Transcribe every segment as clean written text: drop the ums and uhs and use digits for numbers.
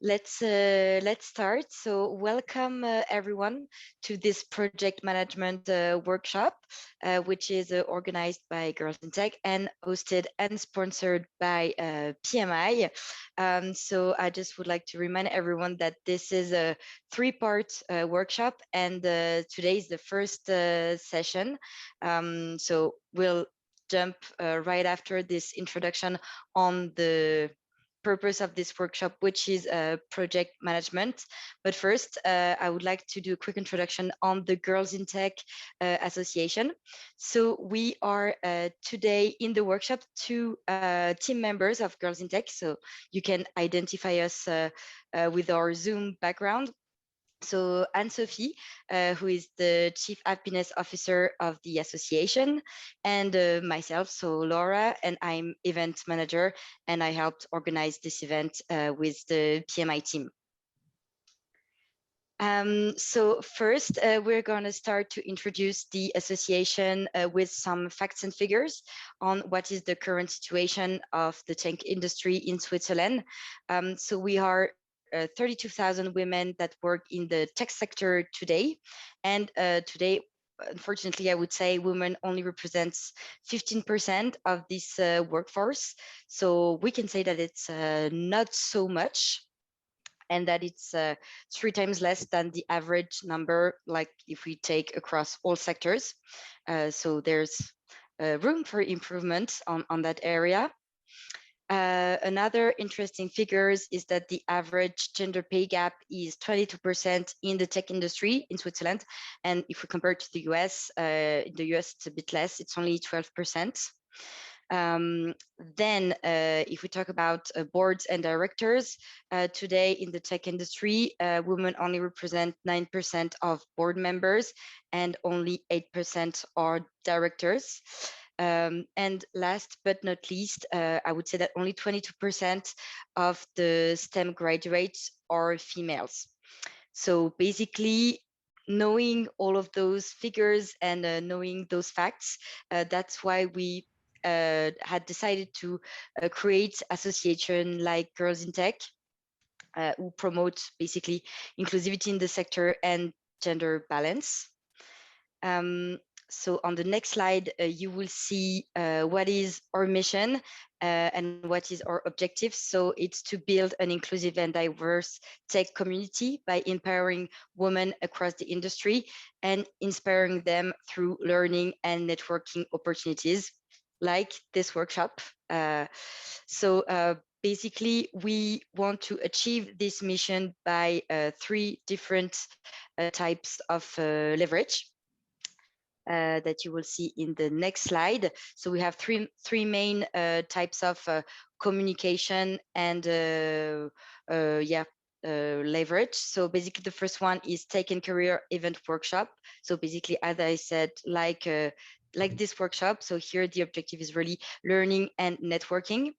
let's start. So welcome everyone to this project management workshop, which is organized by Girls in Tech and hosted and sponsored by PMI. So I just would like to remind everyone that this is a three-part workshop, and today is the first session. So we'll jump right after this introduction on the purpose of this workshop, which is project management. But first, I would like to do a quick introduction on the Girls in Tech Association. So we are today in the workshop two team members of Girls in Tech. So you can identify us with our Zoom background. So Anne-Sophie, who is the Chief Happiness Officer of the association, and myself, so Laura, and I'm event manager, and I helped organize this event with the PMI team. So first, we're going to start to introduce the association with some facts and figures on what is the current situation of the tech industry in Switzerland. So we are 32,000 women that work in the tech sector today. And today, unfortunately, I would say women only represents 15% of this workforce. So we can say that it's not so much, and that it's 3 times less than the average number, like if we take across all sectors. So there's room for improvement on that area. Another interesting figures is that the average gender pay gap is 22% in the tech industry in Switzerland. And if we compare to the US, in the US, it's a bit less, it's only 12%. Then if we talk about boards and directors, today in the tech industry, women only represent 9% of board members and only 8% are directors. And last but not least, I would say that only 22% of the STEM graduates are females. So basically, knowing all of those figures and knowing those facts, that's why we had decided to create association like Girls in Tech, who promote basically inclusivity in the sector and gender balance. So on the next slide, you will see what is our mission and what is our objective. So it's to build an inclusive and diverse tech community by empowering women across the industry and inspiring them through learning and networking opportunities like this workshop. Basically, we want to achieve this mission by 3 different types of leverage. That you will see in the next slide. So we have three main types of communication and leverage. So basically the first one is Tech and Career Event Workshop. So basically, as I said, like this workshop. So here the objective is really learning and networking.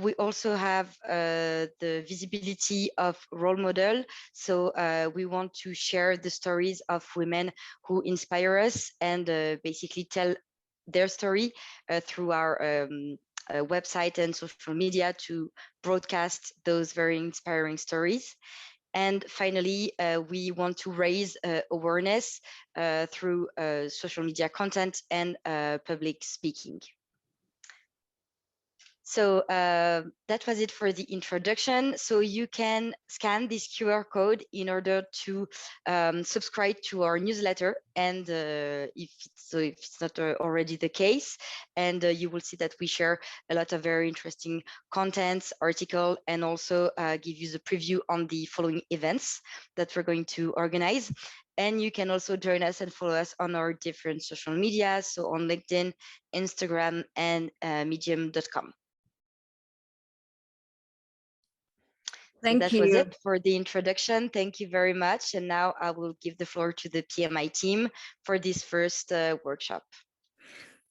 We also have the visibility of role model. So we want to share the stories of women who inspire us and basically tell their story through our website and social media to broadcast those very inspiring stories. And finally, we want to raise awareness through social media content and public speaking. So that was it for the introduction. So you can scan this QR code in order to subscribe to our newsletter. And if it's not already the case, and you will see that we share a lot of very interesting contents, article, and also give you the preview on the following events that we're going to organize. And you can also join us and follow us on our different social media, so on LinkedIn, Instagram, and medium.com. Thank you. That was it for the introduction. Thank you very much. And now I will give the floor to the PMI team for this first workshop.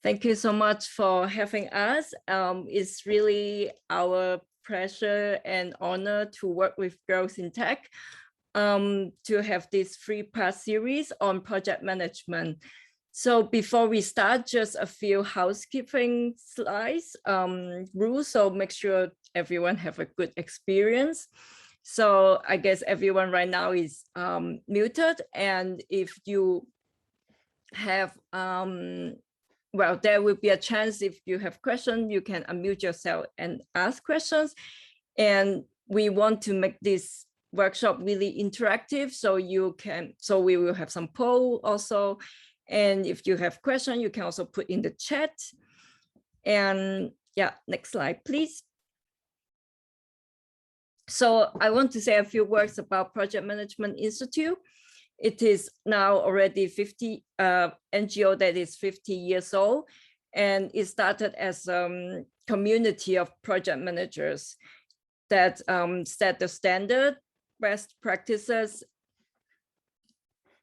Thank you so much for having us. It's really our pleasure and honor to work with Girls in Tech to have this 3-part series on project management. So before we start, just a few housekeeping slides, rules, so make sure everyone have a good experience. So I guess everyone right now is muted, and if you have, well, there will be a chance if you have questions, you can unmute yourself and ask questions. And we want to make this workshop really interactive, so we will have some poll also. And if you have questions, you can also put in the chat. And yeah, next slide, please. So I want to say a few words about Project Management Institute. It is now already 50 NGO that is 50 years old, and it started as a community of project managers that set the standard, best practices,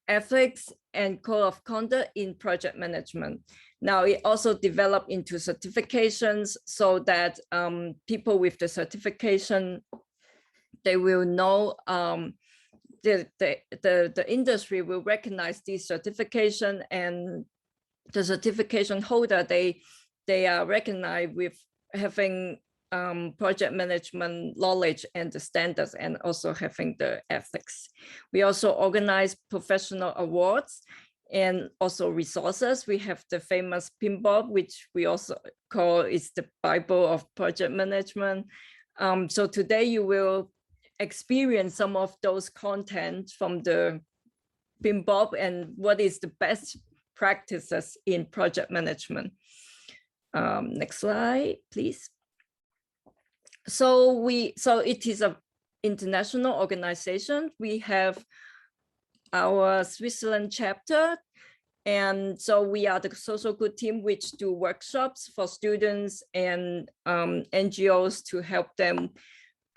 ethics, and code of conduct in project management. Now it also developed into certifications so that people with the certification, they will know, the industry will recognize this certification, and the certification holder, they are recognized with having project management knowledge and the standards, and also having the ethics. We also organize professional awards and also resources. We have the famous PMBOK, which we also call is the Bible of project management. So today you will experience some of those content from the PMBOK and what is the best practices in project management. Next slide, please. So it is an international organization. We have our Switzerland chapter, and so we are the social good team which do workshops for students and NGOs to help them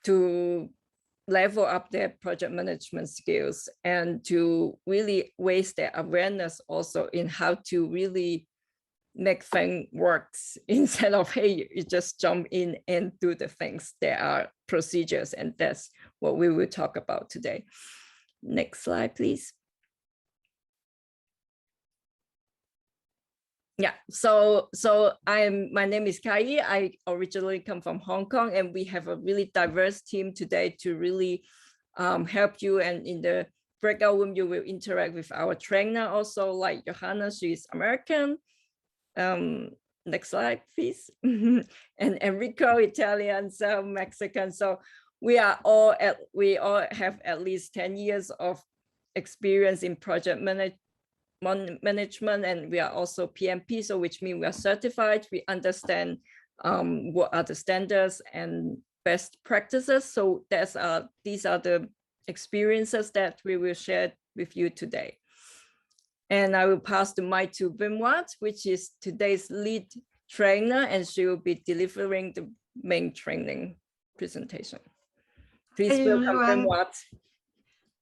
to level up their project management skills and to really raise their awareness also in how to really make things works instead of, hey, you just jump in and do the things. There are procedures, and that's what we will talk about today. Next slide, please. Yeah, so my name is Kai. I originally come from Hong Kong, and we have a really diverse team today to really help you. And in the breakout room, you will interact with our trainer also, like Johanna, she's American. Next slide, please. And Enrico, Italian, so Mexican. So we all have at least 10 years of experience in project management, and we are also PMP, so which means we are certified. We understand what are the standards and best practices. So these are the experiences that we will share with you today. And I will pass the mic to Benoit, which is today's lead trainer, and she will be delivering the main training presentation. Please welcome Benoit.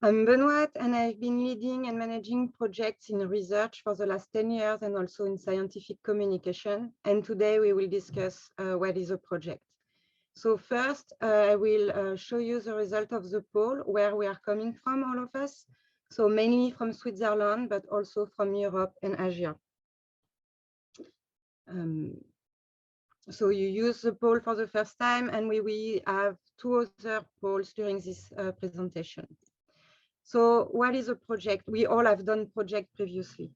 I'm Benoit, and I've been leading and managing projects in research for the last 10 years and also in scientific communication. And today we will discuss what is a project. So first, I will show you the result of the poll, where we are coming from, all of us. So mainly from Switzerland, but also from Europe and Asia. So you use the poll for the first time, and we have 2 other polls during this presentation. So what is a project? We all have done project previously.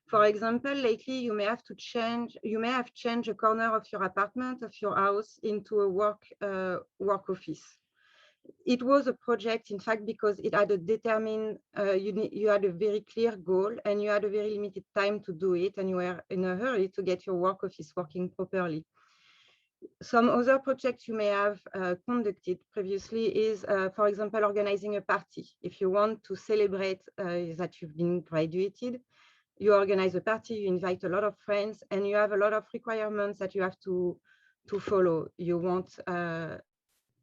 For example, lately you may have changed a corner of your apartment, of your house, into a work office. It was a project, in fact, because it had a determined, you had a very clear goal, and you had a very limited time to do it, and you were in a hurry to get your work office working properly. Some other projects you may have conducted previously is, for example, organizing a party. If you want to celebrate that you've been graduated, you organize a party, you invite a lot of friends, and you have a lot of requirements that you have to follow. You want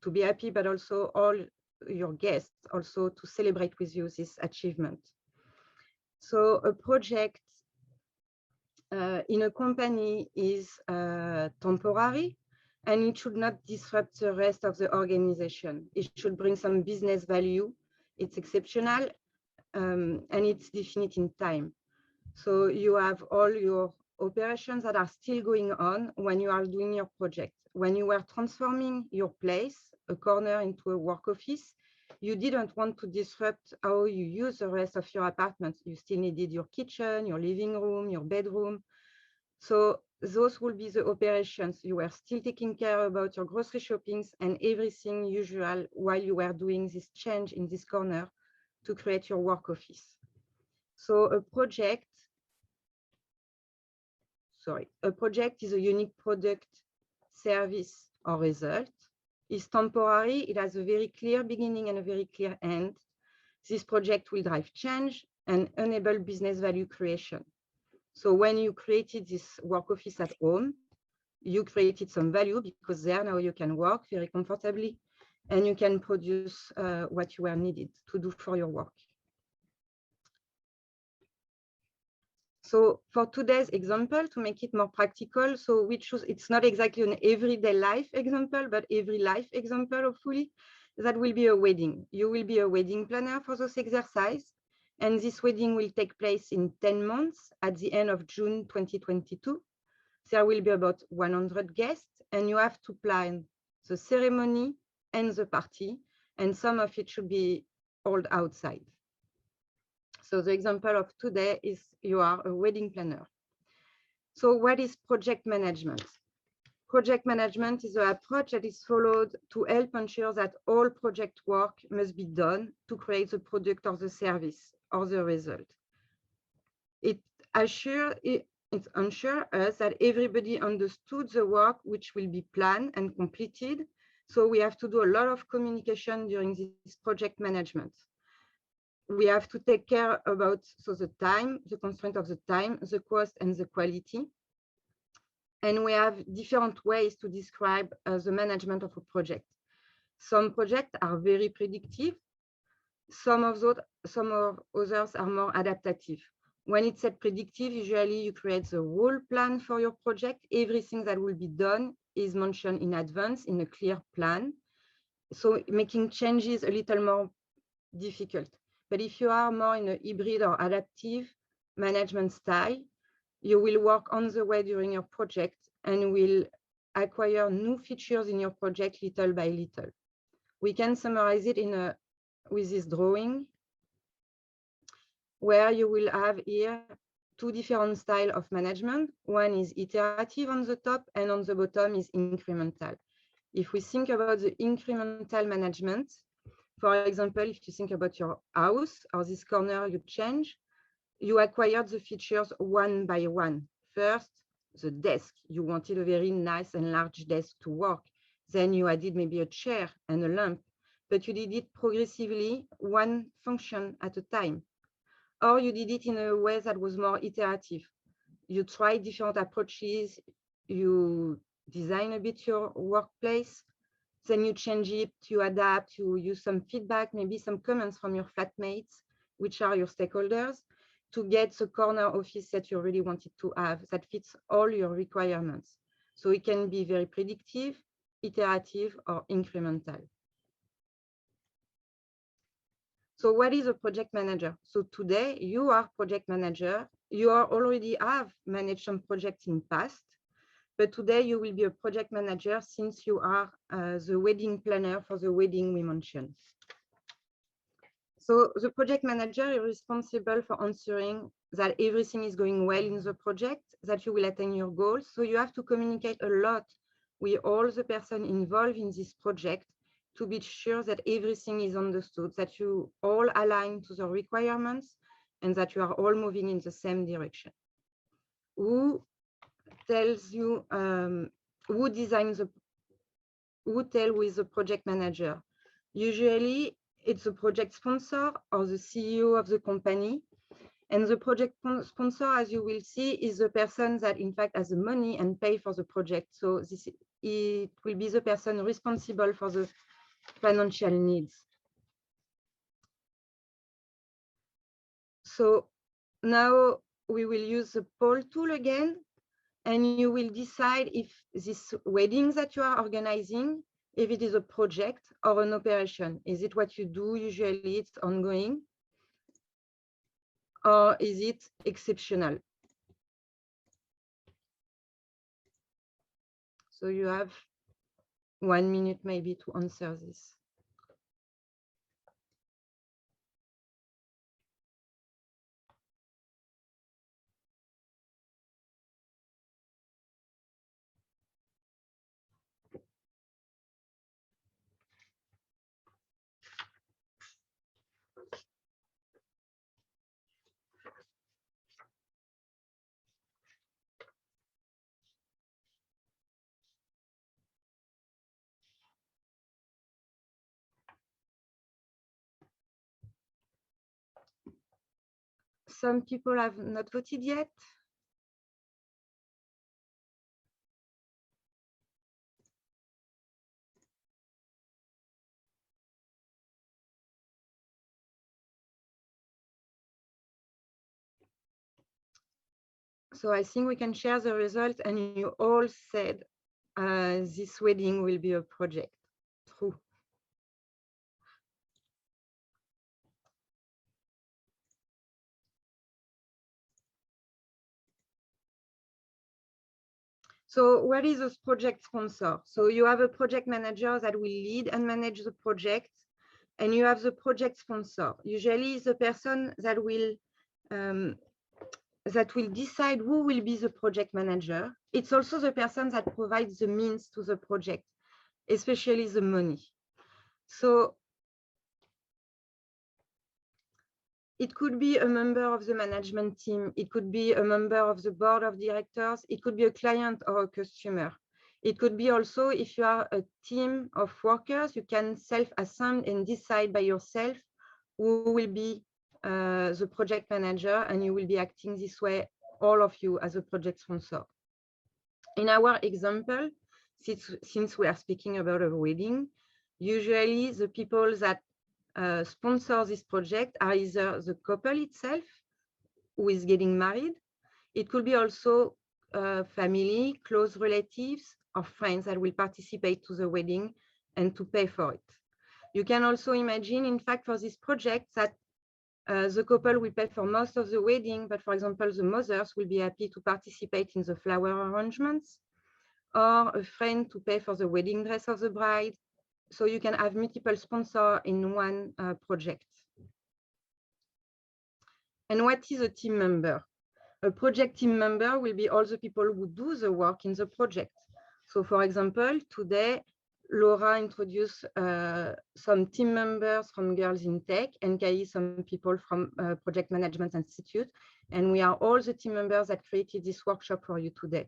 to be happy, but also all your guests also to celebrate with you this achievement. So a project in a company is temporary, and it should not disrupt the rest of the organization. It should bring some business value. It's exceptional, and it's definite in time. So you have all your operations that are still going on when you are doing your project. When you are transforming your place, a corner, into a work office, you didn't want to disrupt how you use the rest of your apartment. You still needed your kitchen, your living room, your bedroom. So those will be the operations. You were still taking care about your grocery shoppings and everything usual while you were doing this change in this corner to create your work office. So a project is a unique product, service, or result. It's temporary. It has a very clear beginning and a very clear end. This project will drive change and enable business value creation. So when you created this work office at home, you created some value because there now you can work very comfortably and you can produce what you were needed to do for your work. So for today's example, to make it more practical, so we choose, it's not exactly an everyday life example, but every life example, hopefully, that will be a wedding. You will be a wedding planner for this exercise. And this wedding will take place in 10 months at the end of June 2022. There will be about 100 guests, and you have to plan the ceremony and the party, and some of it should be held outside. So the example of today is you are a wedding planner. So what is project management? Project management is an approach that is followed to help ensure that all project work must be done to create the product or the service or the result. It ensures us that everybody understood the work which will be planned and completed. So we have to do a lot of communication during this project management. We have to take care about the time, the constraint of the time, the cost, and the quality. And we have different ways to describe the management of a project. Some projects are very predictive. Some of others are more adaptive. When it's said predictive, usually you create the whole plan for your project. Everything that will be done is mentioned in advance in a clear plan. So making changes a little more difficult. But if you are more in a hybrid or adaptive management style, you will work on the way during your project and will acquire new features in your project little by little. We can summarize it with this drawing, where you will have here two different styles of management. One is iterative on the top, and on the bottom is incremental. If we think about the incremental management, for example, if you think about your house or this corner you change, you acquired the features one by one. First, the desk. You wanted a very nice and large desk to work. Then you added maybe a chair and a lamp, but you did it progressively, one function at a time. Or you did it in a way that was more iterative. You tried different approaches, you design a bit your workplace, then you change it, you adapt, you use some feedback, maybe some comments from your flatmates, which are your stakeholders, to get the corner office that you really wanted to have that fits all your requirements. So it can be very predictive, iterative, or incremental. So what is a project manager? So today you are project manager. You already have managed some projects in past, but today you will be a project manager since you are the wedding planner for the wedding we mentioned. So the project manager is responsible for ensuring that everything is going well in the project, that you will attain your goals. So you have to communicate a lot with all the persons involved in this project to be sure that everything is understood, that you all align to the requirements, and that you are all moving in the same direction. Who tells you, who tells with the project manager? Usually it's the project sponsor or the CEO of the company. And the project sponsor, as you will see, is the person that in fact has the money and pay for the project. So it will be the person responsible for the financial needs. So now we will use the poll tool again, and you will decide if this wedding that you are organizing, if it is a project or an operation. Is it what you do usually, it's ongoing, or is it exceptional? So you have 1 minute maybe to answer this. some people have not voted yet. So I think we can share the result, and you all said this wedding will be a project. True. So what is a project sponsor? So you have a project manager that will lead and manage the project, and you have the project sponsor. Usually the person that will decide who will be the project manager. It's also the person that provides the means to the project, especially the money. So it could be a member of the management team. It could be a member of the board of directors. It could be a client or a customer. It could be also, if you are a team of workers, you can self-assemble and decide by yourself who will be the project manager, and you will be acting this way, all of you, as a project sponsor. In our example, since we are speaking about a wedding, usually the people that sponsor this project are either the couple itself who is getting married. It could be also family, close relatives, or friends that will participate to the wedding and to pay for it. You can also imagine, in fact, for this project that the couple will pay for most of the wedding, but for example, the mothers will be happy to participate in the flower arrangements, or a friend to pay for the wedding dress of the bride. So you can have multiple sponsors in one project. And what is a team member? A project team member will be all the people who do the work in the project. So for example, today, Laura introduced some team members from Girls in Tech, and Kai some people from Project Management Institute. And we are all the team members that created this workshop for you today.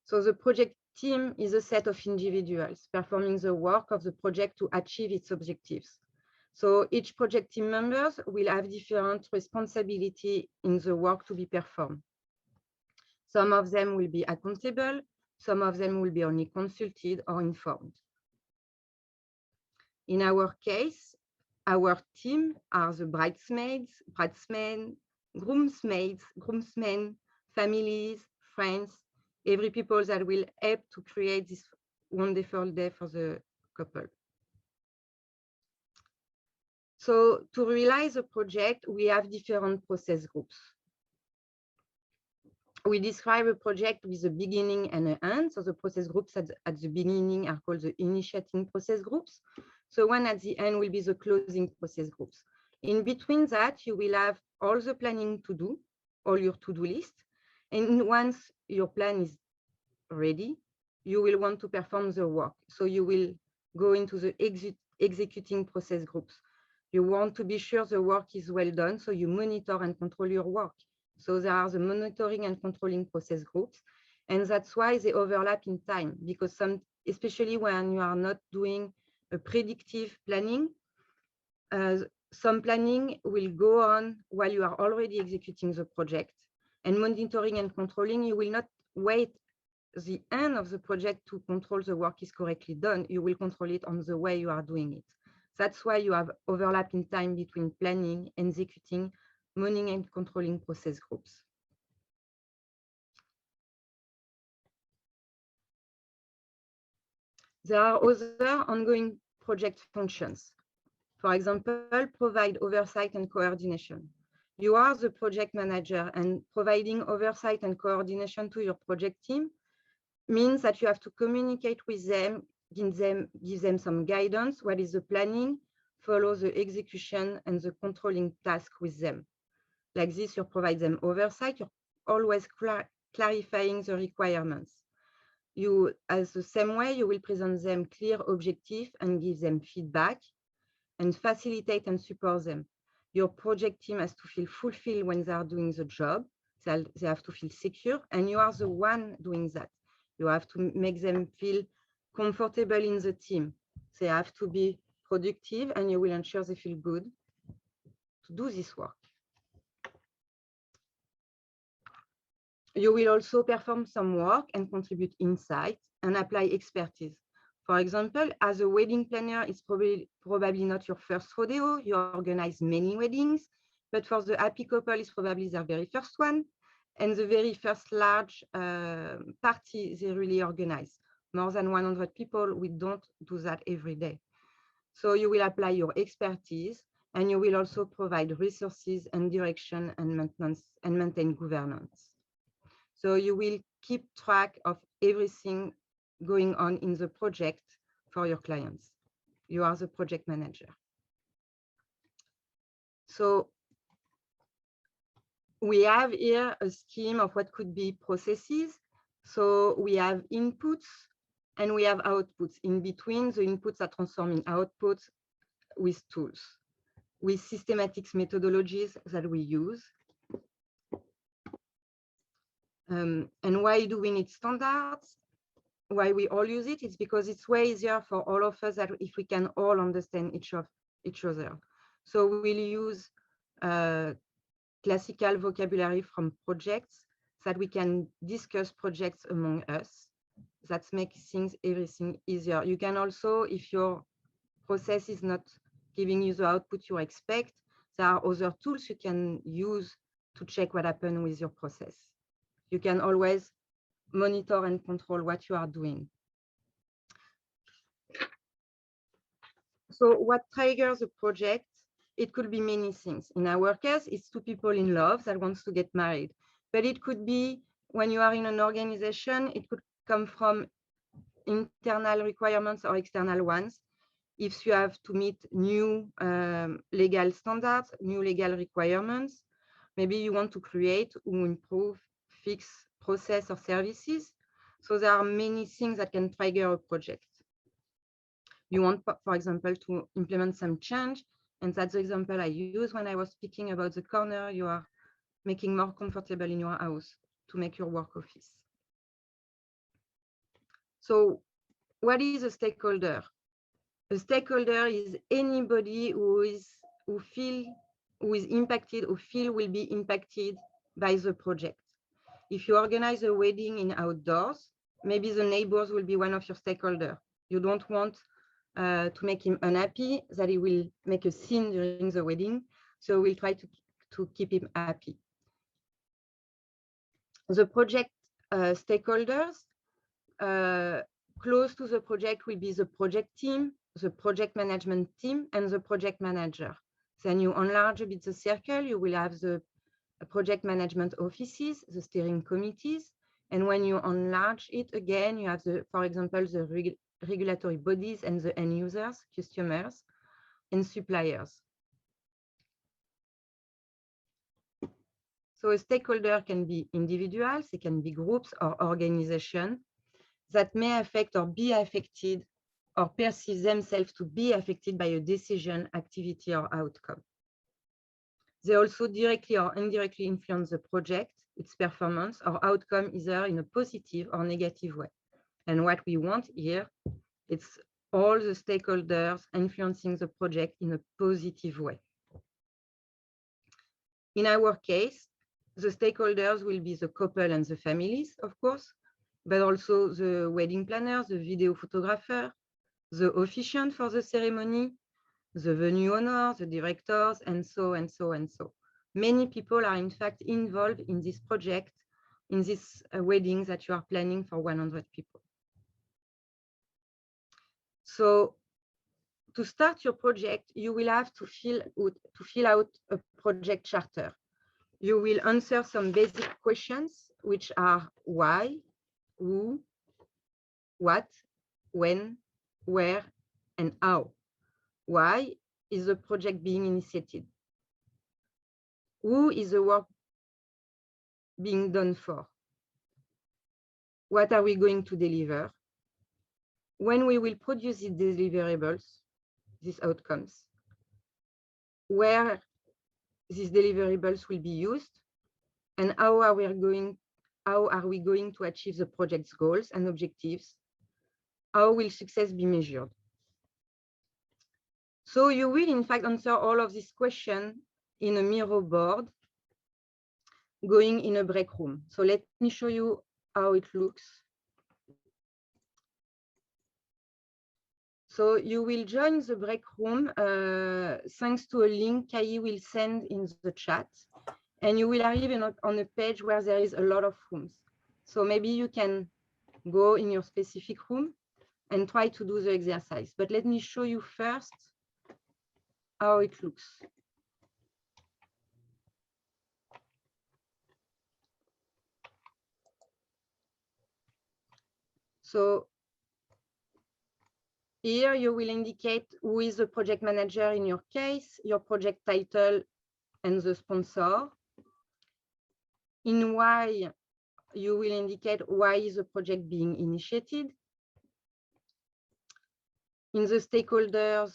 So the project team is a set of individuals performing the work of the project to achieve its objectives. So each project team members will have different responsibility in the work to be performed. Some of them will be accountable, some of them will be only consulted or informed. In our case, our team are the bridesmaids, groomsmen, families, friends, every people that will help to create this wonderful day for the couple. So to realize a project, we have different process groups. We describe a project with a beginning and an end. So the process groups at the beginning are called the initiating process groups. So one at the end will be the closing process groups. In between that, you will have all the planning to do, all your to-do list. And once your plan is ready, you will want to perform the work. So you will go into the executing process groups. You want to be sure the work is well done, so you monitor and control your work. So there are the monitoring and controlling process groups, and that's why they overlap in time, because especially when you are not doing a predictive planning, some planning will go on while you are already executing the project, and monitoring and controlling, you will not wait the end of the project to control the work is correctly done. You will control it on the way you are doing it. That's why you have overlap in time between planning, executing, monitoring and controlling process groups. There are other ongoing project functions. For example, provide oversight and coordination. You are the project manager, and providing oversight and coordination to your project team means that you have to communicate with them, give them some guidance, what is the planning, follow the execution and the controlling task with them. Like this, you provide them oversight, you're always clarifying the requirements. You, as the same way, you will present them clear objectives and give them feedback and facilitate and support them. Your project team has to feel fulfilled when they are doing the job. They have to feel secure, and you are the one doing that. You have to make them feel comfortable in the team. They have to be productive, and you will ensure they feel good. to do this work. You will also perform some work and contribute insights and apply expertise. For example, as a wedding planner, it's probably not your first rodeo. You organize many weddings, but for the happy couple, it's probably their very first one. And the very first large party they really organize. More than 100 people, we don't do that every day. So you will apply your expertise, and you will also provide resources and direction and maintenance and maintain governance. So you will keep track of everything going on in the project for your clients. You are the project manager. So we have here a scheme of what could be processes. So we have inputs and we have outputs. In between, the inputs are transformed in outputs with tools, with systematics methodologies that we use. And why do we need standards? Why we all use it? It's because it's way easier for all of us that if we can all understand each other. So we'll use classical vocabulary from projects so that we can discuss projects among us. That makes everything easier. You can also, if your process is not giving you the output you expect, there are other tools you can use to check what happened with your process. You can always monitor and control what you are doing. So what triggers a project? It could be many things. In our case, it's two people in love that wants to get married. But it could be when you are in an organization, it could come from internal requirements or external ones. If you have to meet new legal standards, new legal requirements, maybe you want to create or improve, fix process or services. So there are many things that can trigger a project. You want, for example, to implement some change. And that's the example I used when I was speaking about the corner you are making more comfortable in your house to make your work office. So what is a stakeholder? A stakeholder is anybody who is impacted or feel will be impacted by the project. If you organize a wedding in outdoors, maybe the neighbors will be one of your stakeholders. You don't want to make him unhappy, that he will make a scene during the wedding. So we'll try to keep him happy. The project stakeholders close to the project will be the project team, the project management team, and the project manager. Then you enlarge a bit the circle, you will have the project management offices, the steering committees. And when you enlarge it again, you have, for example, the regulatory bodies and the end users, customers, and suppliers. So a stakeholder can be individuals, it can be groups or organizations that may affect or be affected or perceive themselves to be affected by a decision, activity, or outcome. They also directly or indirectly influence the project, its performance, or outcome either in a positive or negative way. And what we want here, it's all the stakeholders influencing the project in a positive way. In our case, the stakeholders will be the couple and the families, of course, but also the wedding planner, the video photographer, the officiant for the ceremony, the venue owner, the directors, and so and so and so. Many people are in fact involved in this project, in this wedding that you are planning for 100 people. So to start your project, you will have to fill out a project charter. You will answer some basic questions, which are why, who, what, when, where, and how. Why is the project being initiated? Who is the work being done for? What are we going to deliver? When we will produce these deliverables, these outcomes, where these deliverables will be used, and how are we going to achieve the project's goals and objectives? How will success be measured? So you will in fact answer all of these questions in a Miro board going in a break room. So let me show you how it looks. So you will join the break room thanks to a link Kai will send in the chat, and you will arrive on a page where there is a lot of rooms. So maybe you can go in your specific room and try to do the exercise. But let me show you first how it looks. So here you will indicate who is the project manager in your case, your project title, and the sponsor. In why, you will indicate why is the project being initiated. In the stakeholders,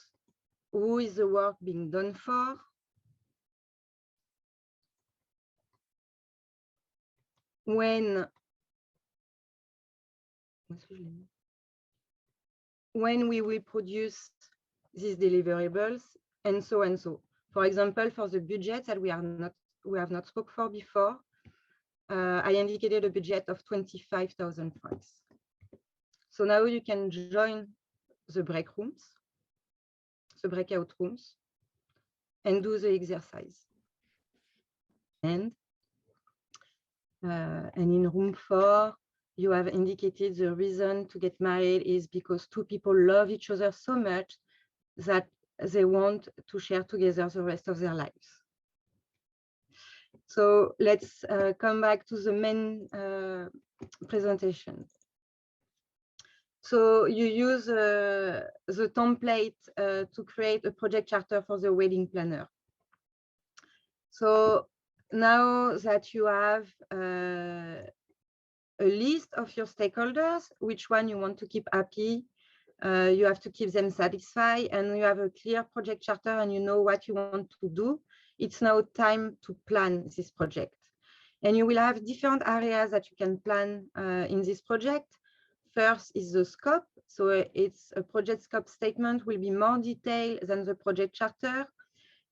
who is the work being done for. When we will produce these deliverables, and so and so. For example, for the budget that we have not spoke for before, I indicated a budget of 25,000 francs. So now you can join the break rooms, the breakout rooms, and do the exercise. And in room 4, you have indicated the reason to get married is because two people love each other so much that they want to share together the rest of their lives. So let's come back to the main presentation. So you use the template to create a project charter for the wedding planner. So now that you have a list of your stakeholders, which one you want to keep happy, you have to keep them satisfied, and you have a clear project charter and you know what you want to do. It's now time to plan this project. And you will have different areas that you can plan in this project. First is the scope. So it's a project scope statement will be more detailed than the project charter.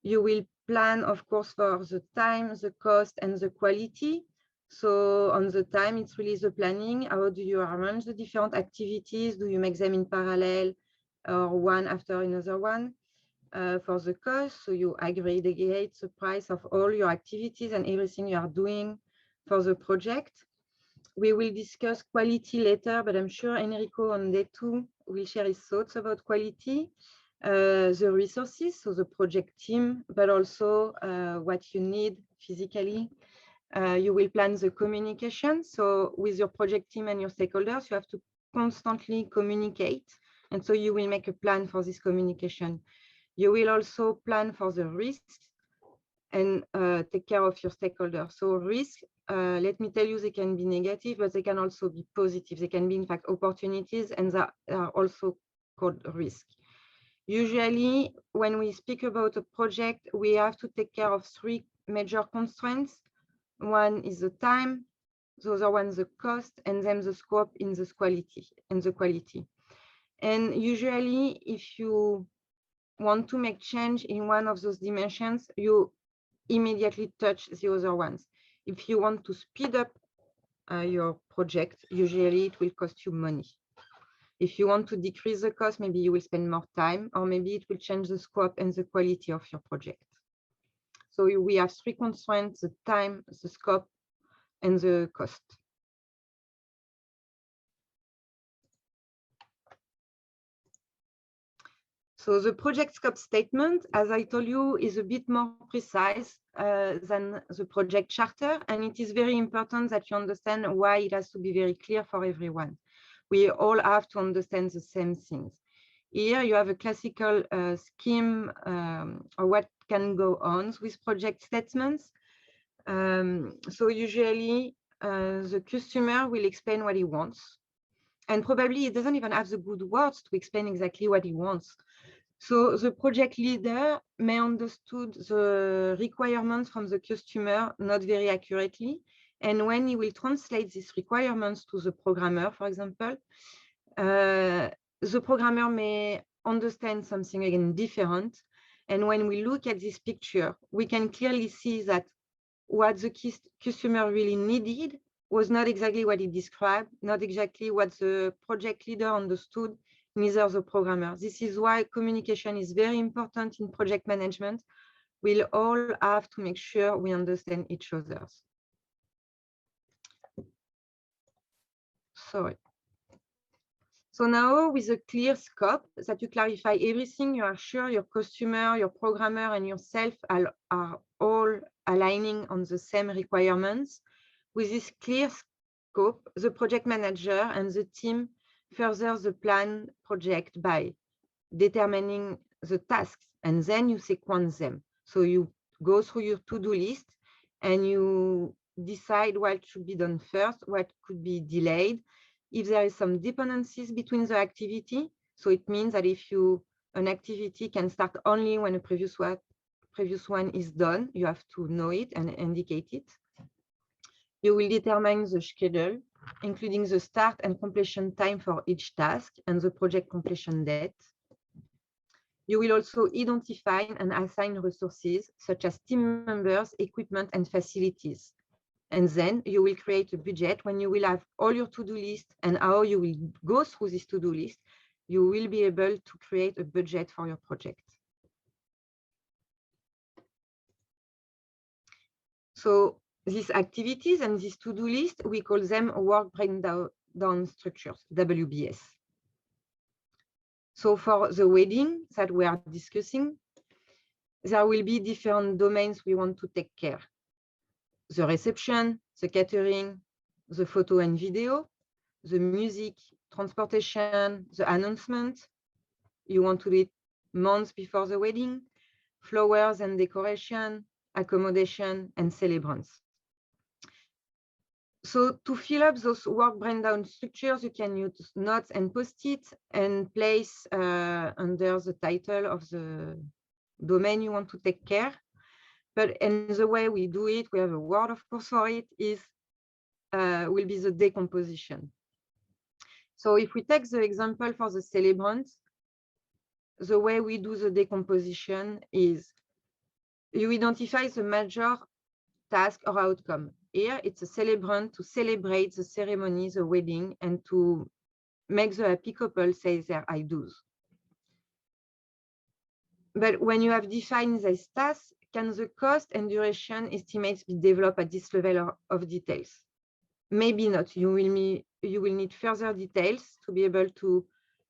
You will plan, of course, for the time, the cost, and the quality. So on the time, it's really the planning. How do you arrange the different activities? Do you make them in parallel or one after another one? For the cost, so you aggregate the price of all your activities and everything you are doing for the project. We will discuss quality later, but I'm sure Enrico on day 2 will share his thoughts about quality. The resources, so the project team, but also what you need physically. You will plan the communication. So with your project team and your stakeholders, you have to constantly communicate. And so you will make a plan for this communication. You will also plan for the risks and take care of your stakeholders. So risks, let me tell you, they can be negative, but they can also be positive. They can be, in fact, opportunities, and that are also called risk. Usually, when we speak about a project, we have to take care of 3 major constraints. One is the time, the other one the cost, and then the scope in the quality. And usually, if you want to make change in one of those dimensions, you immediately touch the other ones. If you want to speed up your project, usually it will cost you money. If you want to decrease the cost, maybe you will spend more time, or maybe it will change the scope and the quality of your project. So we have 3 constraints: the time, the scope, and the cost. So the project scope statement, as I told you, is a bit more precise than the project charter, and it is very important that you understand why it has to be very clear for everyone. We all have to understand the same things. Here you have a classical scheme or what can go on with project statements. So usually the customer will explain what he wants, and probably he doesn't even have the good words to explain exactly what he wants. So the project leader may understood the requirements from the customer not very accurately. And when he will translate these requirements to the programmer, for example, the programmer may understand something again different. And when we look at this picture, we can clearly see that what the customer really needed was not exactly what he described, not exactly what the project leader understood, neither the programmer. This is why communication is very important in project management. We'll all have to make sure we understand each other. Sorry. So now with a clear scope that you clarify everything, you are sure your customer, your programmer, and yourself are all aligning on the same requirements. With this clear scope, the project manager and the team further the plan project by determining the tasks, and then you sequence them. So you go through your to-do list and you decide what should be done first, what could be delayed. If there is some dependencies between the activity, so it means that if an activity can start only when a previous one is done, you have to know it and indicate it. You will determine the schedule, including the start and completion time for each task and the project completion date. You will also identify and assign resources such as team members, equipment, and facilities. And then you will create a budget. When you will have all your to-do list and how you will go through this to-do list, you will be able to create a budget for your project. So these activities and this to-do list, we call them work breakdown structures, WBS. So for the wedding that we are discussing, there will be different domains we want to take care. The reception, the catering, the photo and video, the music, transportation, the announcement. You want to do it months before the wedding, flowers and decoration, accommodation, and celebrants. So to fill up those work breakdown structures, you can use notes and post-it and place under the title of the domain you want to take care. But in the way we do it, we have a word, of course, for it, will be the decomposition. So if we take the example for the celebrants, the way we do the decomposition is you identify the major task or outcome. Here, it's a celebrant to celebrate the ceremony, the wedding, and to make the happy couple say their I do's. But when you have defined this task, can the cost and duration estimates be developed at this level of details? Maybe not. You will need further details to be able to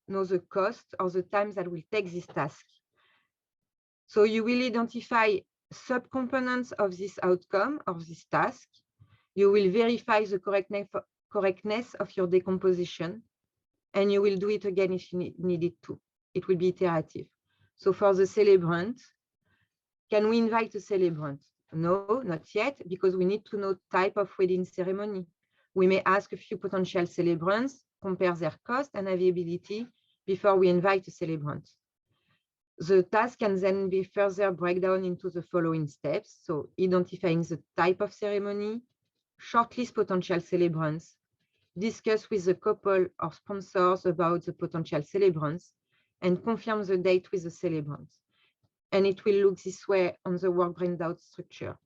know the cost or the time that will take this task. So you will identify subcomponents of this outcome of this task. You will verify the correctness of your decomposition, and you will do it again if you need it to. It will be iterative. So for the celebrant, can we invite a celebrant? No, not yet, because we need to know type of wedding ceremony. We may ask a few potential celebrants, compare their cost and availability before we invite a celebrant. The task can then be further breakdown into the following steps. So identifying the type of ceremony, shortlist potential celebrants, discuss with the couple or sponsors about the potential celebrants, and confirm the date with the celebrants. And it will look this way on the work breakdown structure.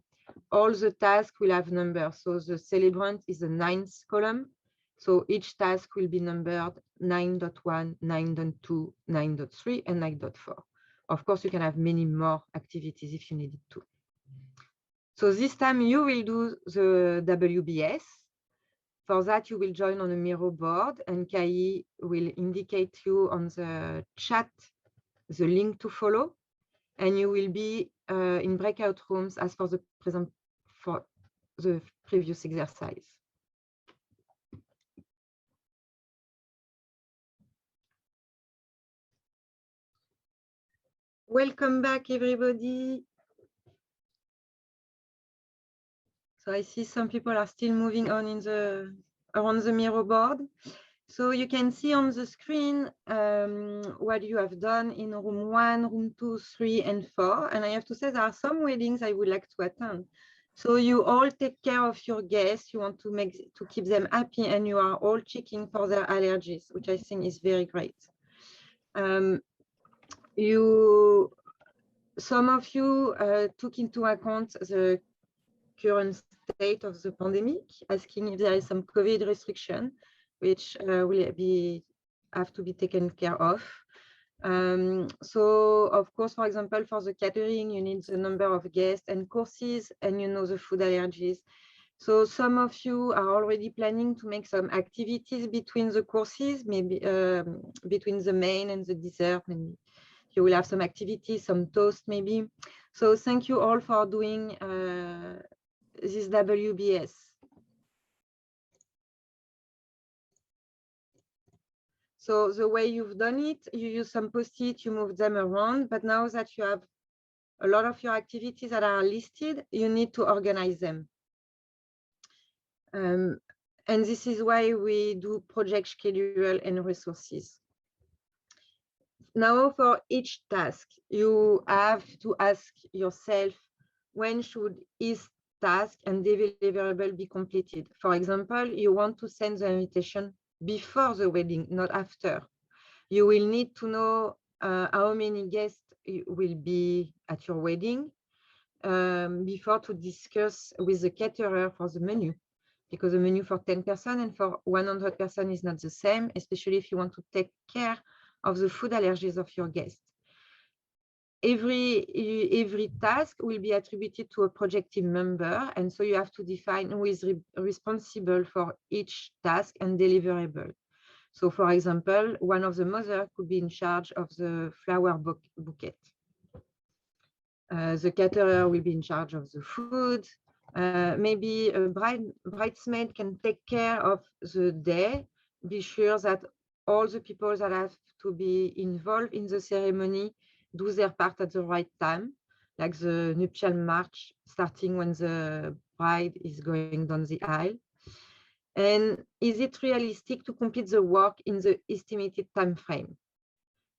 All the tasks will have numbers. So the celebrant is the 9th column. So each task will be numbered 9.1, 9.2, 9.3, and 9.4. Of course, you can have many more activities if you need it to. So this time you will do the WBS. For that, you will join on a Miro board, and Kai will indicate you on the chat the link to follow, and you will be in breakout rooms as for the previous exercise. Welcome back, everybody. So I see some people are still moving on around the Miro board. So you can see on the screen what you have done in room 1, room 2, 3, and 4. And I have to say there are some weddings I would like to attend. So you all take care of your guests. You want to keep them happy, and you are all checking for their allergies, which I think is very great. Some of you took into account the current state of the pandemic, asking if there is some COVID restriction, which will have to be taken care of. So of course, for example, for the catering, you need the number of guests and courses, and you know the food allergies. So some of you are already planning to make some activities between the courses, maybe between the main and the dessert. Maybe you will have some activities, some toast maybe. So thank you all for doing this WBS. So the way you've done it, you use some post-it, you move them around, but now that you have a lot of your activities that are listed, you need to organize them. And this is why we do project schedule and resources. Now for each task, you have to ask yourself, when should each task and deliverable be completed? For example, you want to send the invitation before the wedding, not after. You will need to know how many guests will be at your wedding before to discuss with the caterer for the menu, because the menu for 10 persons and for 100 persons is not the same, especially if you want to take care of the food allergies of your guests. Every task will be attributed to a project team member, and so you have to define who is responsible for each task and deliverable. So for example, one of the mothers could be in charge of the flower bouquet. The caterer will be in charge of the food. Maybe a bridesmaid can take care of the day, be sure that all the people that have to be involved in the ceremony do their part at the right time, like the nuptial march starting when the bride is going down the aisle. And is it realistic to complete the work in the estimated time frame?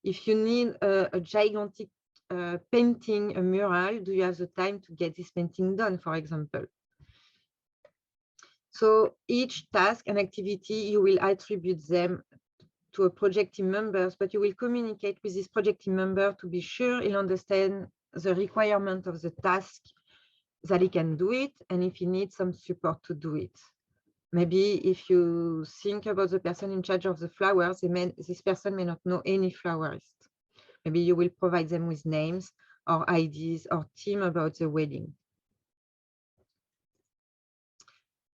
If you need a gigantic painting, a mural, do you have the time to get this painting done, for example? So each task and activity, you will attribute them to a project team members, but you will communicate with this project team member to be sure he'll understand the requirement of the task, that he can do it, and if he needs some support to do it. Maybe if you think about the person in charge of the flowers, this person may not know any florist. Maybe you will provide them with names or ideas or team about the wedding.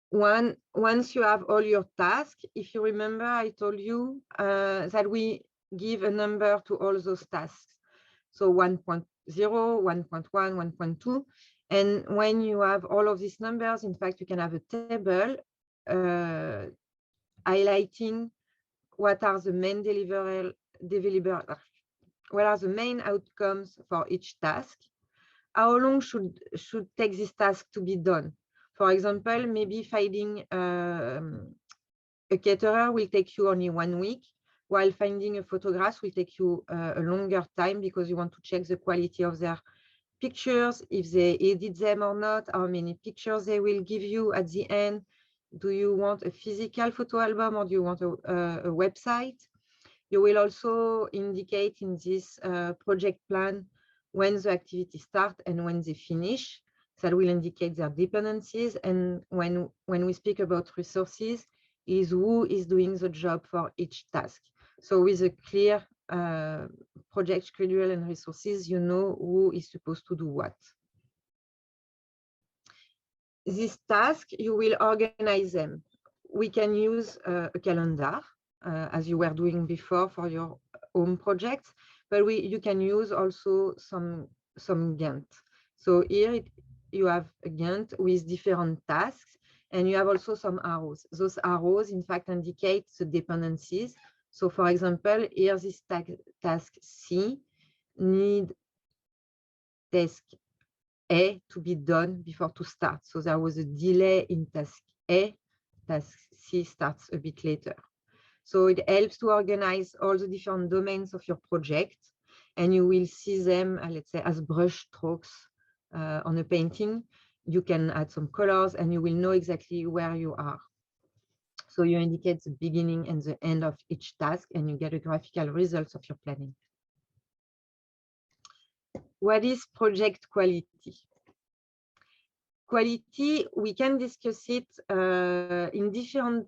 Once you have all your tasks, if you remember, I told you that we give a number to all those tasks. So 1.0, 1.1, 1.2. And when you have all of these numbers, in fact, you can have a table highlighting what are the main what are the main outcomes for each task. How long should take this task to be done? For example, maybe finding a caterer will take you only 1 week, while finding a photograph will take you a longer time, because you want to check the quality of their pictures, if they edit them or not, how many pictures they will give you at the end. Do you want a physical photo album or do you want a website? You will also indicate in this project plan when the activities start and when they finish. That will indicate their dependencies. And when we speak about resources, is who is doing the job for each task. So with a clear project schedule and resources, you know who is supposed to do what. This task, you will organize them. We can use a calendar, as you were doing before for your own projects, but you can use also some Gantt. So here you have a Gantt with different tasks, and you have also some arrows. Those arrows, in fact, indicate the dependencies. So for example, here this task C need task A to be done before to start. So there was a delay in task A, task C starts a bit later. So it helps to organize all the different domains of your project, and you will see them, let's say, as brush strokes on a painting. You can add some colors and you will know exactly where you are. So you indicate the beginning and the end of each task, and you get a graphical results of your planning. what is project quality? Quality, we can discuss it in different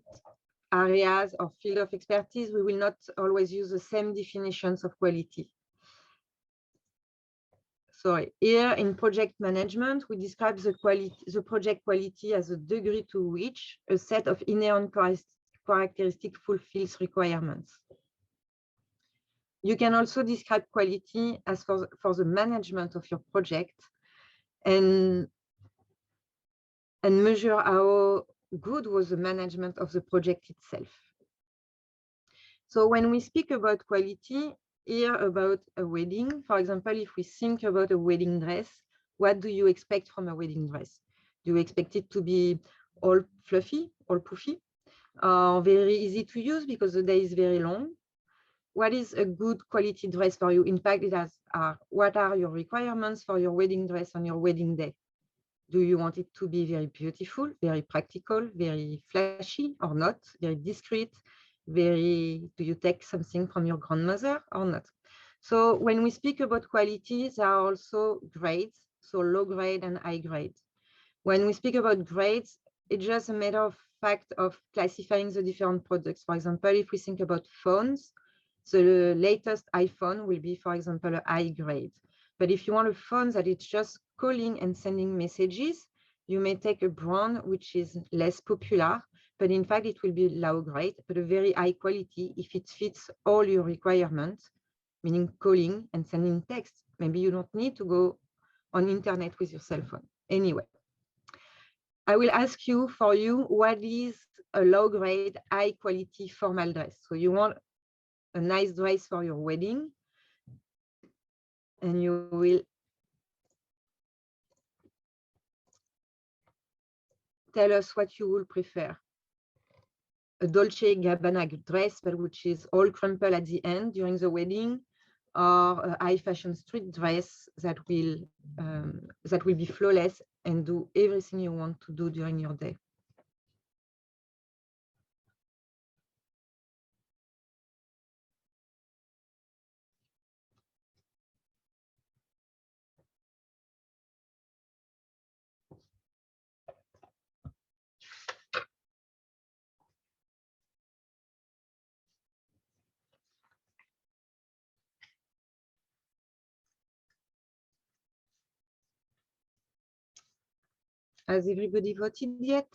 areas or field of expertise. We will not always use the same definitions of quality. Sorry, here in project management, we describe the project quality as a degree to which a set of inherent characteristics fulfills requirements. You can also describe quality as for the management of your project and measure how good was the management of the project itself. So when we speak about quality, here about a wedding, for example, if we think about a wedding dress, what do you expect from a wedding dress? Do you expect it to be all fluffy, all poofy, very easy to use because the day is very long? What is a good quality dress for you? In fact, it has what are your requirements for your wedding dress on your wedding day? Do you want it to be very beautiful, very practical, very flashy or not, very discreet? Do you take something from your grandmother or not? So when we speak about quality, there are also grades, so low grade and high grade. When we speak about grades, it's just a matter of fact of classifying the different products. For example, if we think about phones, the latest iPhone will be, for example, a high grade. But if you want a phone that it's just calling and sending messages, you may take a brand which is less popular, but in fact, it will be low grade, but a very high quality if it fits all your requirements, meaning calling and sending text. Maybe you don't need to go on internet with your cell phone. Anyway, I will ask you, what is a low grade, high quality formal dress? So you want a nice dress for your wedding, and you will tell us what you would prefer. A Dolce & Gabbana dress, but which is all crumpled at the end during the wedding, or a high fashion street dress that will be flawless and do everything you want to do during your day. Has everybody voted yet?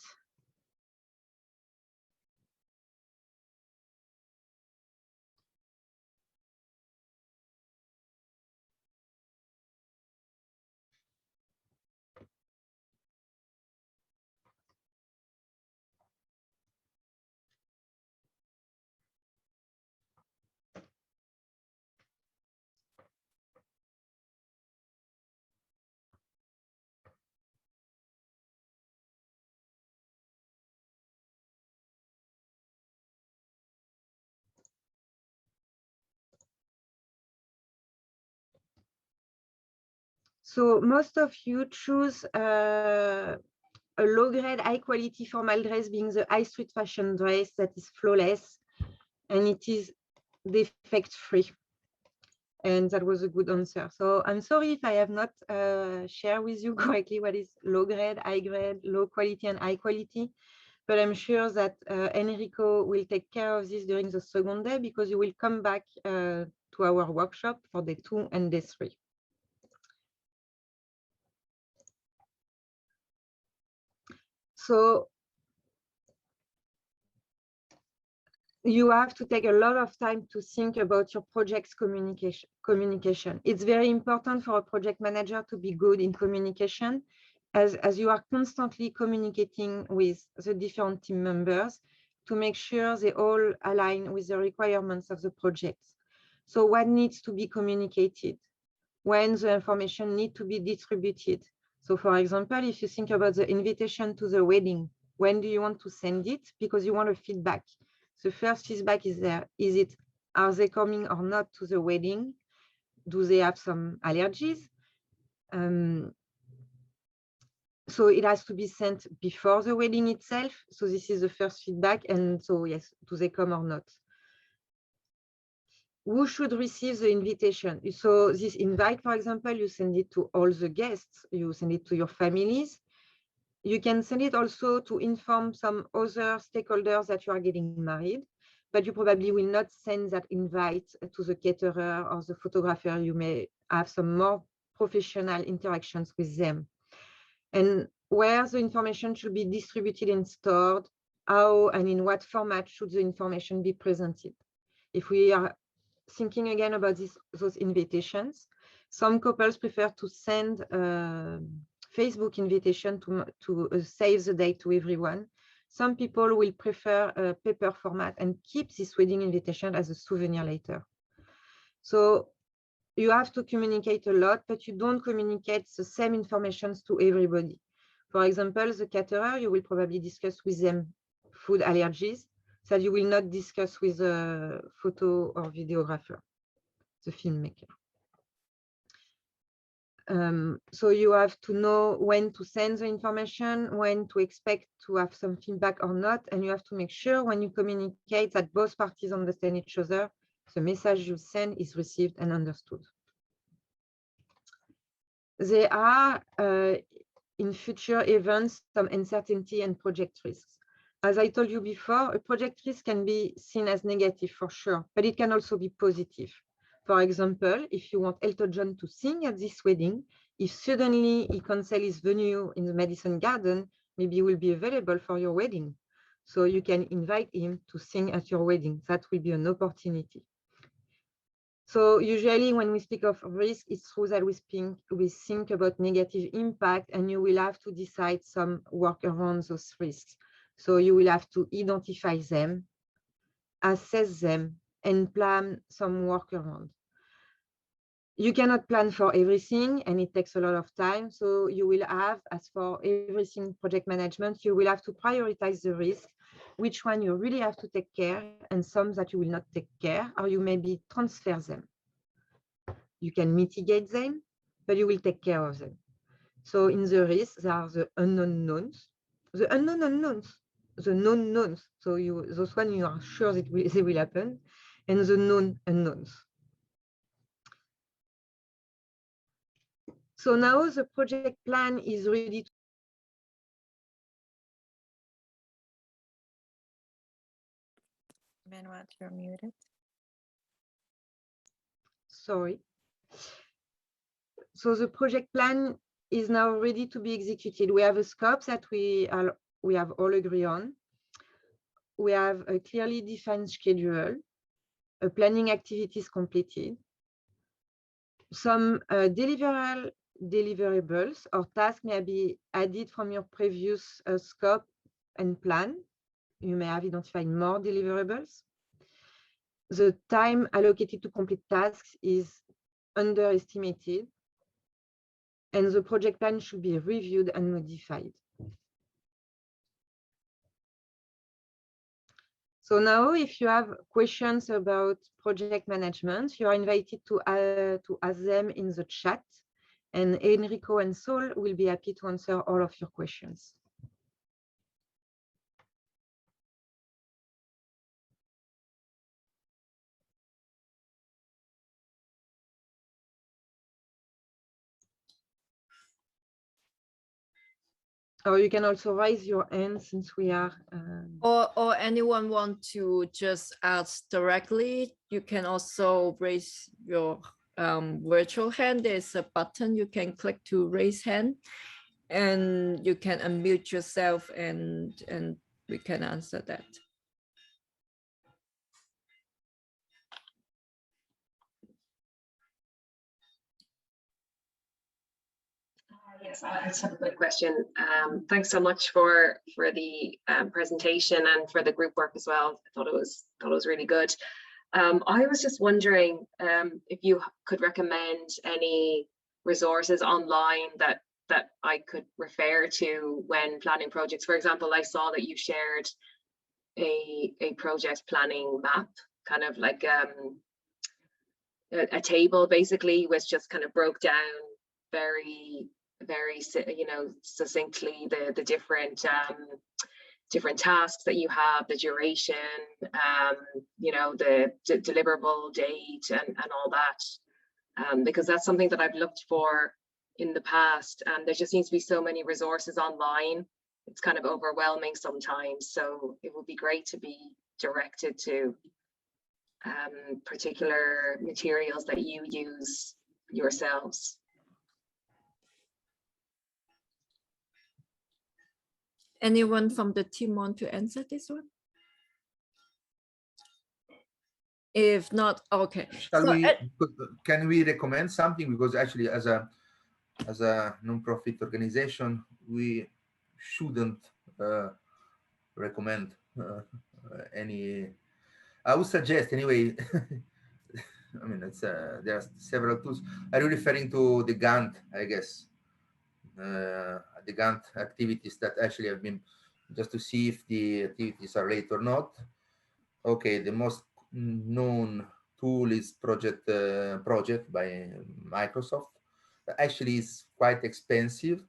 So most of you choose a low grade, high quality formal dress being the high street fashion dress that is flawless and it is defect free. And that was a good answer. So I'm sorry if I have not shared with you correctly what is low grade, high grade, low quality and high quality. But I'm sure that Enrico will take care of this during the second day because you will come back to our workshop for day 2 and day 3. So you have to take a lot of time to think about your project's communication. It's very important for a project manager to be good in communication as you are constantly communicating with the different team members to make sure they all align with the requirements of the project. So what needs to be communicated? When the information needs to be distributed? So for example, if you think about the invitation to the wedding, when do you want to send it? Because you want a feedback. The first feedback is there. Are they coming or not to the wedding? Do they have some allergies? So it has to be sent before the wedding itself. So this is the first feedback. And so yes, do they come or not? who should receive the invitation? So this invite, for example, you send it to all the guests, you send it to your families. You can send it also to inform some other stakeholders that you are getting married, but you probably will not send that invite to the caterer or the photographer. You may have some more professional interactions with them. And where the information should be distributed and stored, how and in what format should the information be presented. If we are thinking again about those invitations, some couples prefer to send Facebook invitation to save the date to everyone. Some people will prefer a paper format and keep this wedding invitation as a souvenir later. So you have to communicate a lot, but you don't communicate the same information to everybody. For example, the caterer, you will probably discuss with them food allergies that you will not discuss with a photo or videographer, the filmmaker. So you have to know when to send the information, when to expect to have some feedback or not, and you have to make sure when you communicate that both parties understand each other, the message you send is received and understood. There are, in future events, some uncertainty and project risks. As I told you before, a project risk can be seen as negative for sure, but it can also be positive. For example, if you want Elton John to sing at this wedding, if suddenly he cancels his venue in the Madison Garden, maybe he will be available for your wedding. So you can invite him to sing at your wedding. That will be an opportunity. So usually when we speak of risk, it's true that we think about negative impact, and you will have to decide some work around those risks. So you will have to identify them, assess them, and plan some workaround. You cannot plan for everything, and it takes a lot of time. So you will have, as for everything project management, you will have to prioritize the risk, which one you really have to take care, and some that you will not take care, or you maybe transfer them. You can mitigate them, but you will take care of them. So in the risk, there are the unknown knowns, the unknown unknowns, the known knowns. So those ones you are sure that they will happen, and the known unknowns. So now the project plan is ready. Benoit, you're muted. Sorry. So the project plan is now ready to be executed. We have a scope that we have all agreed on. We have a clearly defined schedule, a planning activities completed, some deliverables or tasks may be added from your previous scope and plan. You may have identified more deliverables. The time allocated to complete tasks is underestimated, and the project plan should be reviewed and modified. So now, if you have questions about project management, you are invited to ask them in the chat, and Enrico and Sol will be happy to answer all of your questions. Or you can also raise your hand since we are. Or anyone want to just ask directly, you can also raise your virtual hand. There's a button you can click to raise hand, and you can unmute yourself, and we can answer that. Yes, I just have a quick question. Thanks so much for the presentation and for the group work as well. I thought it was really good. I was just wondering if you could recommend any resources online that I could refer to when planning projects. For example, I saw that you shared a project planning map, kind of like a table basically, which just kind of broke down very succinctly the different different tasks that you have, the duration, you know, the deliverable date and all that, because that's something that I've looked for in the past, and there just seems to be so many resources online. It's kind of overwhelming sometimes, so it would be great to be directed to particular materials that you use yourselves. Anyone from the team want to answer this one? If not, okay. Can we recommend something? Because actually, as a non-profit organization, we shouldn't recommend any. I would suggest anyway. I mean, it's there are several tools. Are you referring to the Gantt, I guess? The Gantt activities that actually have been, just to see if the activities are late or not. Okay, the most known tool is Project by Microsoft. Actually, it's quite expensive.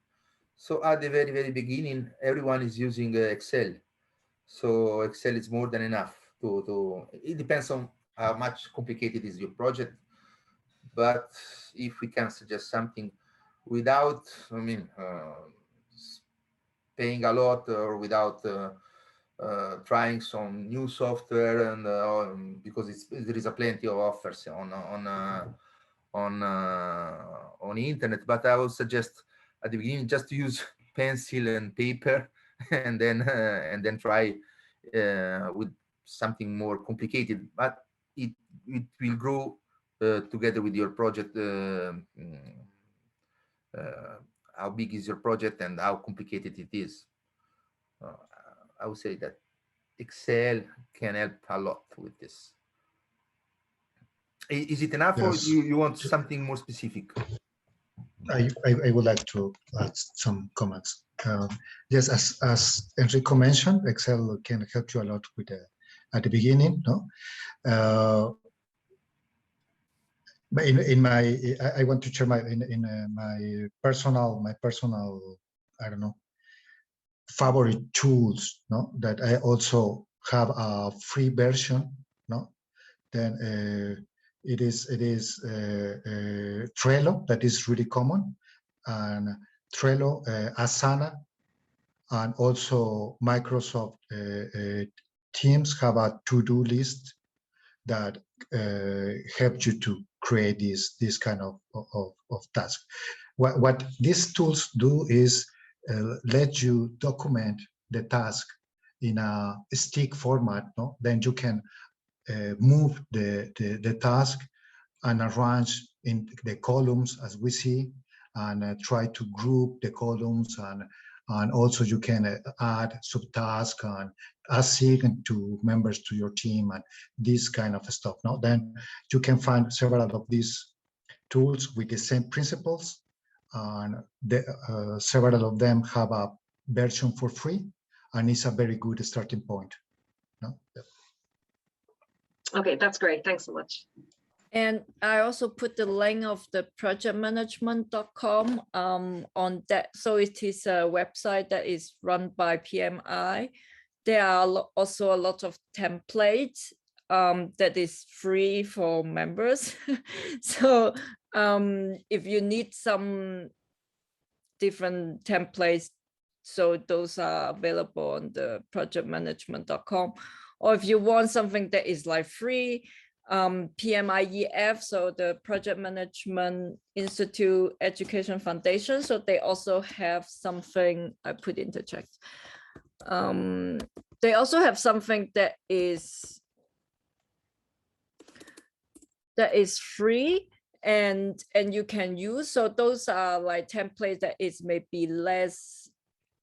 So at the very beginning, everyone is using Excel. So Excel is more than enough to. It depends on how much complicated is your project. But if we can suggest something without, I mean, paying a lot, or without trying some new software, and because there is a plenty of offers on the internet. But I would suggest at the beginning just to use pencil and paper, and then try with something more complicated. But it will grow together with your project. How big is your project and how complicated it is. I would say that Excel can help a lot with this. Is it enough, Yes. or you want something more specific? I would like to add some comments. Yes, as Enrico mentioned, Excel can help you a lot with at the beginning, no? But I want to share my personal, I don't know, favorite tools, no? That I also have a free version, no? Then it is Trello, that is really common, and Trello, Asana, and also Microsoft Teams have a to-do list that help you to create this kind of task. What these tools do is let you document the task in a stick format, no? Then you can move the task and arrange in the columns as we see, and try to group the columns, and also you can add subtasks and assign to members to your team and this kind of stuff. No, then you can find several of these tools with the same principles, and several of them have a version for free, and it's a very good starting point. No? Okay, that's great. Thanks so much. And I also put the link of the projectmanagement.com on that. So it is a website that is run by PMI. There are also a lot of templates that is free for members. So if you need some different templates, so those are available on the projectmanagement.com. Or if you want something that is like free, PMIEF, so the Project Management Institute Education Foundation, so they also have something, I put in the chat. They also have something that is free and you can use. So those are like templates that is maybe less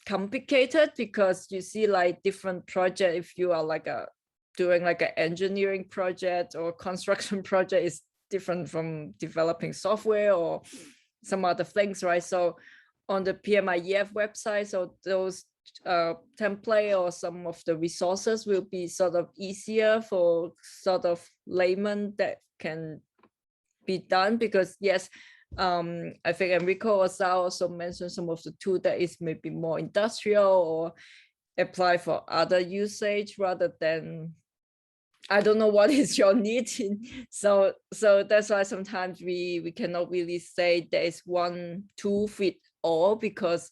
complicated, because you see like different project, if you are like doing like an engineering project or construction project, is different from developing software or some other things, right? So on the PMIEF website, so those template or some of the resources will be sort of easier for sort of layman that can be done, because yes, I think Enrico or Sal also mentioned some of the tool that is maybe more industrial, or apply for other usage rather than, I don't know what is your need. So that's why sometimes we cannot really say there is one tool fit all, because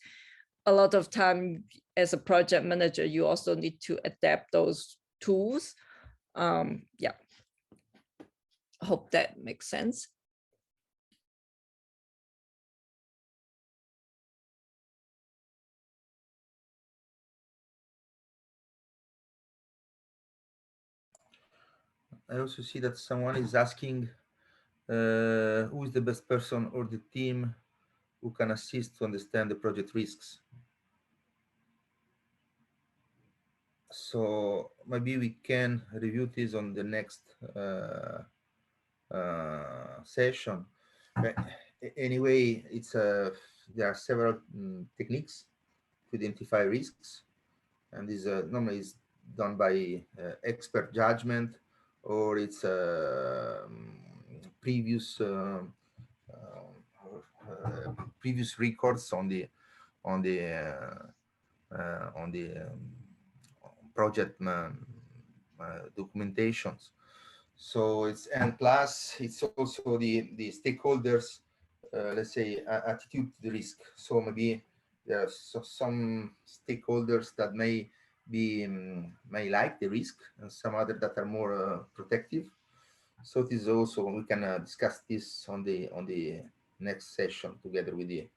a lot of time as a project manager, you also need to adapt those tools. Yeah, I hope that makes sense. I also see that someone is asking who is the best person or the team who can assist to understand the project risks. So maybe we can review this on the next session. But anyway, it's there are several techniques to identify risks, and this normally is done by expert judgment, or it's previous previous records on the project documentations. So it's, and plus it's also the stakeholders, let's say, attitude to the risk. So maybe there are some stakeholders that may be may like the risk, and some other that are more protective. So this is also, we can discuss this on the next session together with the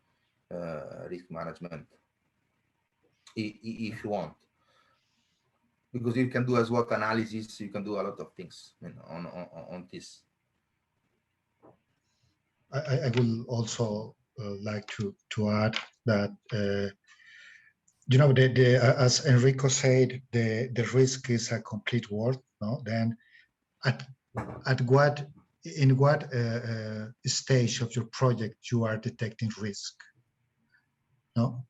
risk management, if you want, because you can do as SWOT analysis, you can do a lot of things, you know, on this. I will also like to add that you know, as Enrico said, the risk is a complete word. No, then at what, in what stage of your project you are detecting risk? No,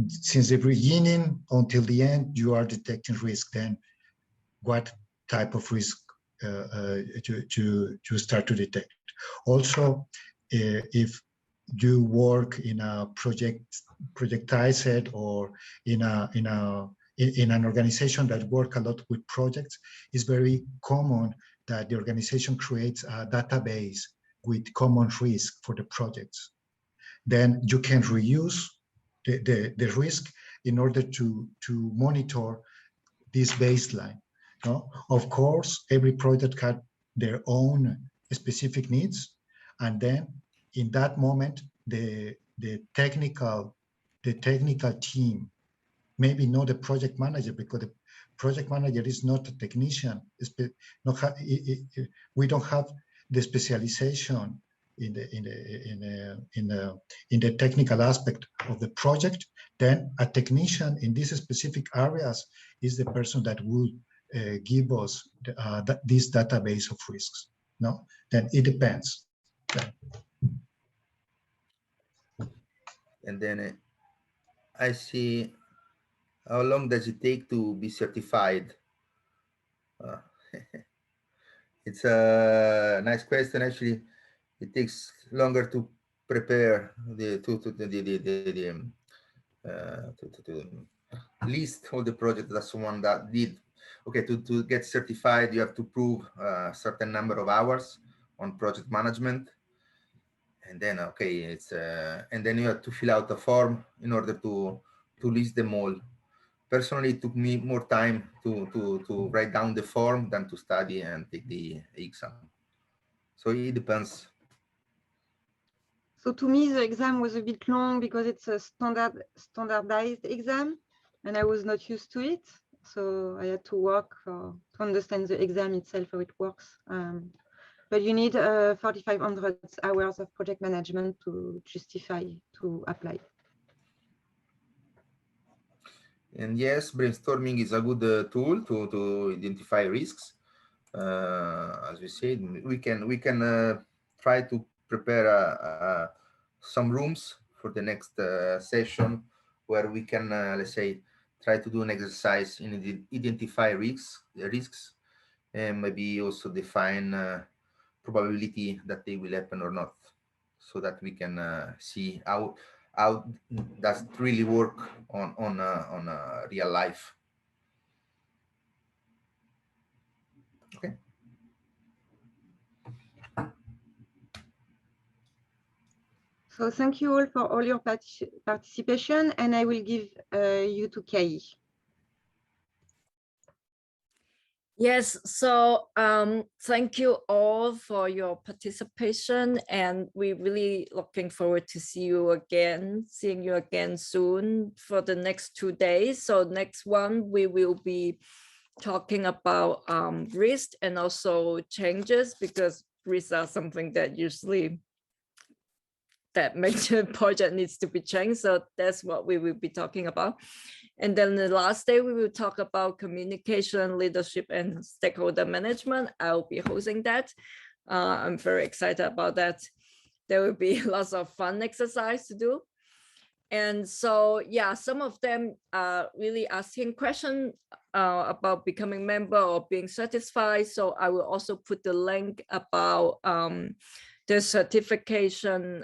since the beginning until the end you are detecting risk. Then what type of risk to start to detect? Also, if you work in a projectized or in an organization that work a lot with projects, it's very common that the organization creates a database with common risk for the projects. Then you can reuse the risk in order to monitor this baseline. No? Of course, every project had their own specific needs, and then in that moment, the technical team, maybe not the project manager, because the project manager is not a technician. We don't have the specialization in the technical aspect of the project. Then a technician in these specific areas is the person that would give us this database of risks. No, then it depends. And then I see, how long does it take to be certified? It's a nice question. Actually, it takes longer to prepare to list all the projects that someone that did. Okay, to get certified, you have to prove a certain number of hours on project management, and then okay, it's and then you have to fill out a form in order to list them all. Personally, it took me more time to write down the form than to study and take the exam. So it depends. So to me, the exam was a bit long because it's a standardized exam, and I was not used to it. So I had to work to understand the exam itself, how it works. But you need 4,500 hours of project management to justify to apply. And yes, brainstorming is a good tool to identify risks. As we said, we can try to prepare some rooms for the next session where we can, let's say, try to do an exercise in identify risks, and maybe also define probability that they will happen or not, so that we can see how does it really work on real life. Okay. So thank you all for all your participation, and I will give you to Kay. Yes, so thank you all for your participation, and we're really looking forward to seeing you again soon for the next 2 days. So next one, we will be talking about risk and also changes, because risks are something that usually that major project needs to be changed. So that's what we will be talking about. And then the last day, we will talk about communication, leadership, and stakeholder management. I'll be hosting that. I'm very excited about that. There will be lots of fun exercise to do. And so, yeah, some of them are really asking questions about becoming member or being satisfied. So I will also put the link about the certification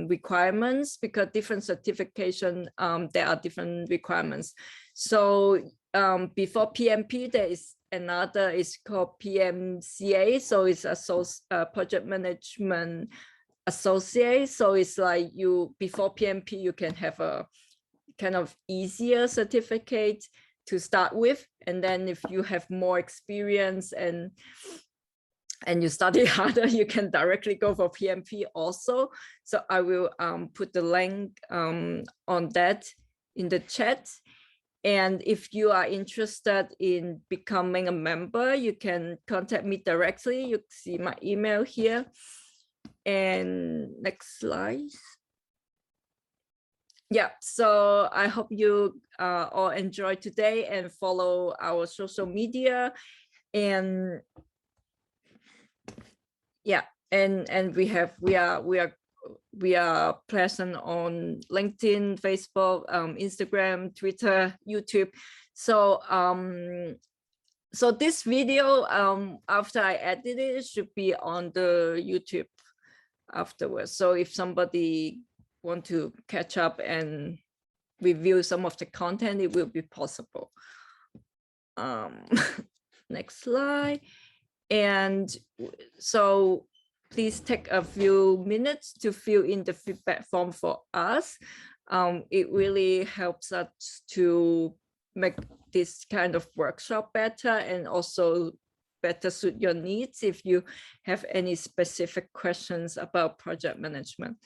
requirements, because different certification, there are different requirements. So before PMP, there is another, it's called PMCA. So it's a project management associate. So it's like you, before PMP, you can have a kind of easier certificate to start with. And then if you have more experience and you study harder, you can directly go for PMP also. So I will put the link on that in the chat. And if you are interested in becoming a member, you can contact me directly. You see my email here. And next slide. Yeah, so I hope you all enjoy today and follow our social media. And yeah, and we are present on LinkedIn, Facebook, Instagram, Twitter, YouTube. So so this video, after I edit it, should be on the YouTube afterwards. So if somebody want to catch up and review some of the content, it will be possible. Next slide. And so please take a few minutes to fill in the feedback form for us. It really helps us to make this kind of workshop better and also better suit your needs if you have any specific questions about project management.